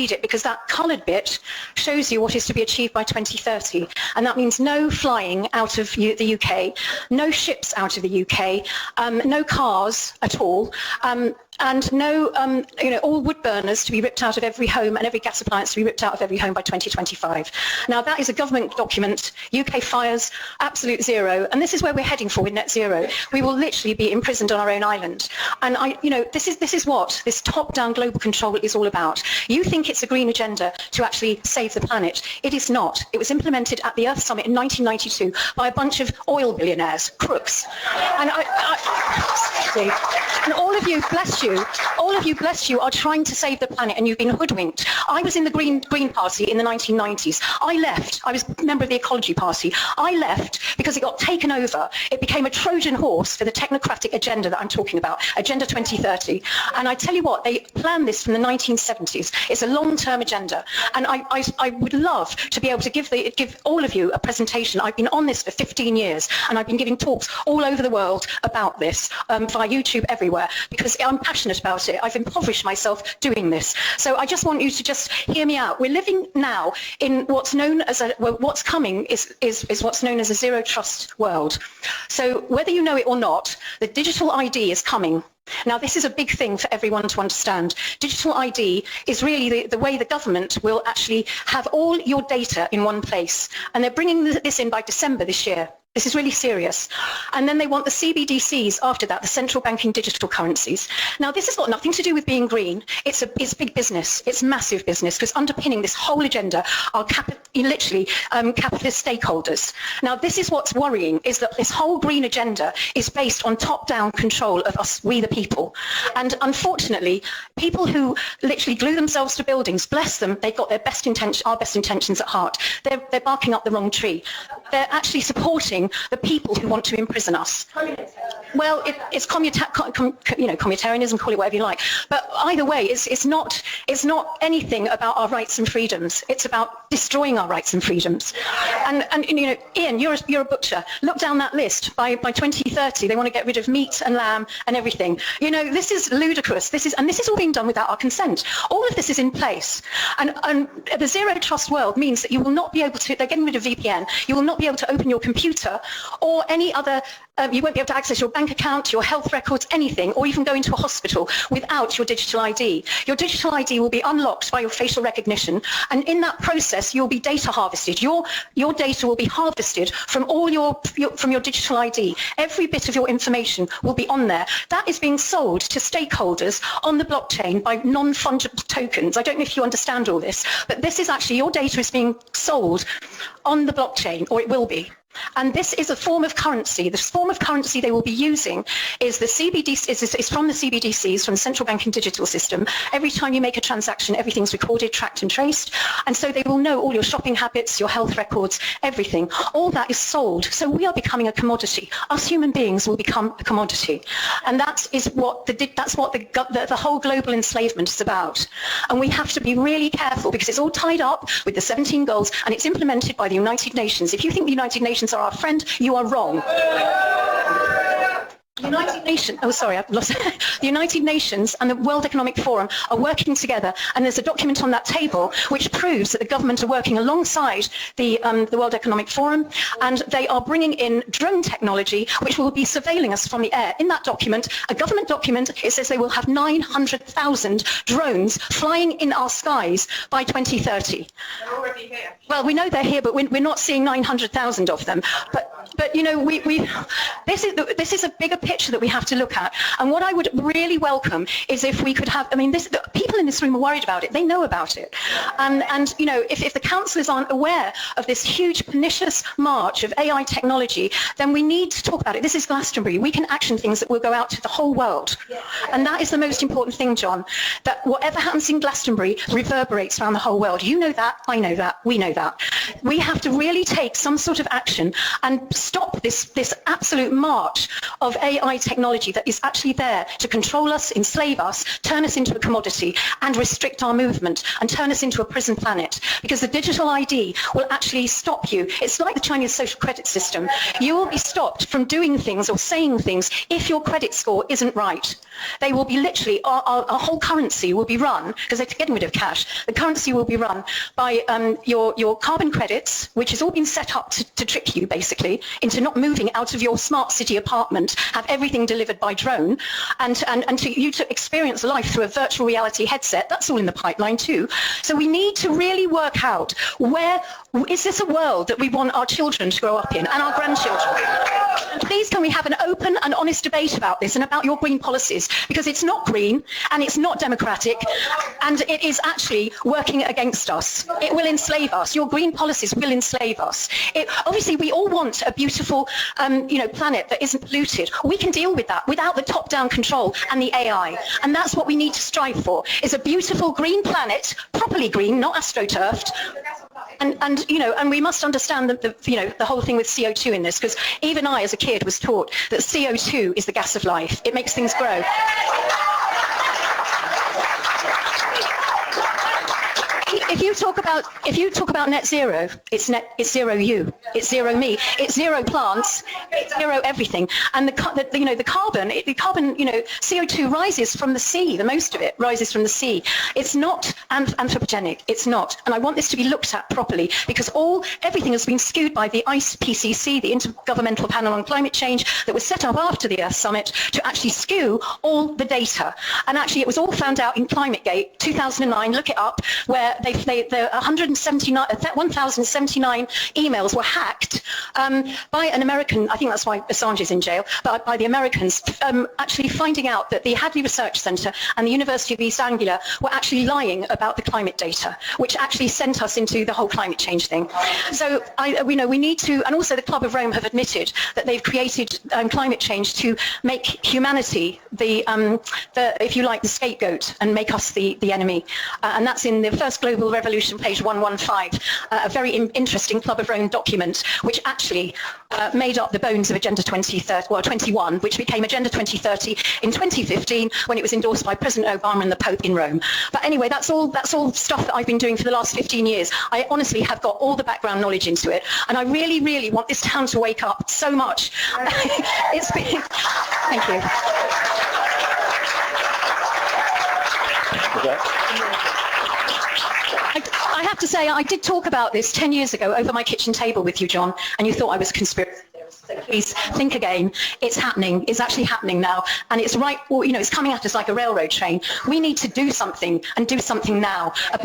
read it, because that coloured bit shows you what is to be achieved by 2030. And that means no flying out of the UK, no ships out of the UK, no cars at all, and no, all wood burners to be ripped out of every home and every gas appliance to be ripped out of every home by 2025. Now that is a government document. UK fires, absolute zero, and this is where we're heading for with net zero. We will literally be imprisoned on our own island. And this is what this top-down global control is all about. You think it's a green agenda to actually save the planet. It is not. It was implemented at the Earth Summit in 1992 by a bunch of oil billionaires, crooks. And and all of you, bless you, are trying to save the planet, and you've been hoodwinked. I was in the Green Party in the 1990s. I left. I was a member of the Ecology Party. I left because it got taken over. It became a Trojan horse for the technocratic agenda that I'm talking about, Agenda 2030. And I tell you what, they planned this from the 1970s. It's a long-term agenda. And I would love to be able to give all of you a presentation. I've been on this for 15 years, and I've been giving talks all over the world about this, via YouTube, everywhere, because I'm passionate about it. I've impoverished myself doing this. So I just want you to just hear me out. We're living now in what's known as what's coming is what's known as a zero trust world. So whether you know it or not, the digital ID is coming. Now, this is a big thing for everyone to understand. Digital ID is really the way the government will actually have all your data in one place. And they're bringing this in by December this year. This is really serious. And then they want the CBDCs after that, the central banking digital currencies. Now, this has got nothing to do with being green. It's big business. It's massive business, because underpinning this whole agenda are capitalist stakeholders. Now, this is what's worrying, is that this whole green agenda is based on top-down control of us, we the people. And unfortunately, people who literally glue themselves to buildings, bless them, they've got our best intentions at heart. They're barking up the wrong tree. They're actually supporting the people who want to imprison us. Well, it's communitarianism, call it whatever you like. But either way, it's not anything about our rights and freedoms. It's about destroying our rights and freedoms. And Ian, you're a butcher. Look down that list. By 2030, they want to get rid of meat and lamb and everything. This is ludicrous. This is all being done without our consent. All of this is in place. And the zero trust world means that you will not be able to. They're getting rid of VPN. You will not be able to open your computer or any other, you won't be able to access your bank account, your health records, anything, or even go into a hospital without your digital ID. Your digital ID will be unlocked by your facial recognition, and in that process you'll be data harvested. Your data will be harvested from from your digital ID. Every bit of your information will be on there. That is being sold to stakeholders on the blockchain by non-fungible tokens. I don't know if you understand all this, but this is actually, your data is being sold on the blockchain, or it will be. And this is a form of currency. The form of currency they will be using is the CBDC, is from the CBDCs, from the central banking digital system. Every time you make a transaction, everything's recorded, tracked and traced. And so they will know all your shopping habits, your health records, everything. All that is sold. So we are becoming a commodity. Us human beings will become a commodity. And that is what the whole global enslavement is about. And we have to be really careful, because it's all tied up with the 17 goals, and it's implemented by the United Nations. If you think the United Nations are our friend, you are wrong. The United Nations and the World Economic Forum are working together, and there's a document on that table which proves that the government are working alongside the World Economic Forum, and they are bringing in drone technology which will be surveilling us from the air. In that document, a government document, it says they will have 900,000 drones flying in our skies by 2030. They're already here. Well, we know they're here, but we're not seeing 900,000 of them. But this is a bigger picture that we have to look at. And what I would really welcome is if we could have, people in this room are worried about it. They know about it. And if the councillors aren't aware of this huge pernicious march of AI technology, then we need to talk about it. This is Glastonbury. We can action things that will go out to the whole world. And that is the most important thing, John, that whatever happens in Glastonbury reverberates around the whole world. You know that, I know that, we know that. We have to really take some sort of action and stop this absolute march of AI technology that is actually there to control us, enslave us, turn us into a commodity and restrict our movement and turn us into a prison planet. Because the digital ID will actually stop you. It's like the Chinese social credit system. You will be stopped from doing things or saying things if your credit score isn't right. They will be literally, our whole currency will be run, because they're getting rid of cash, the currency will be run by your carbon credits, which has all been set up to trick you basically into not moving out of your smart city apartment, have everything delivered by drone, and you to experience life through a virtual reality headset. That's all in the pipeline too. So we need to really work out, where is this a world that we want our children to grow up in and our grandchildren? And please can we have an open and honest debate about this and about your green policies, because it's not green and it's not democratic and it is actually working against us. It will enslave us. Your green policies will enslave us. Obviously we all want a beautiful planet that isn't polluted. We can deal with that without the top-down control and the AI, and that's what we need to strive for, is a beautiful green planet, properly green, not astroturfed. And we must understand the whole thing with CO2 in this, because even I as a kid was taught that CO2 is the gas of life. It makes things grow. If you talk about net zero, it's zero you, it's zero me, it's zero plants, it's zero everything. And the carbon, CO2 rises from the sea. The most of it rises from the sea. It's not anthropogenic. It's not. And I want this to be looked at properly, because everything has been skewed by the IPCC, the Intergovernmental Panel on Climate Change, that was set up after the Earth Summit to actually skew all the data. And actually, it was all found out in ClimateGate 2009. Look it up, where the 1,079 emails were hacked by an American. I think that's why Assange is in jail, but by the Americans, actually finding out that the Hadley Research Centre and the University of East Anglia were actually lying about the climate data, which actually sent us into the whole climate change thing. So we need to, and also the Club of Rome have admitted that they've created climate change to make humanity if you like, the scapegoat, and make us the enemy. And that's in the first Global Revolution, page 115, a very interesting Club of Rome document, which actually made up the bones of Agenda 2021, which became Agenda 2030 in 2015 when it was endorsed by President Obama and the Pope in Rome. But anyway, that's all stuff that I've been doing for the last 15 years. I honestly have got all the background knowledge into it, and I really, really want this town to wake up so much. It's been... Thank you. Okay. I have to say, I did talk about this 10 years ago over my kitchen table with you, John, and you thought I was a conspiracy theorist. So please think again. It's happening. It's actually happening now, and it's right. It's coming at us like a railroad train. We need to do something, and do something now about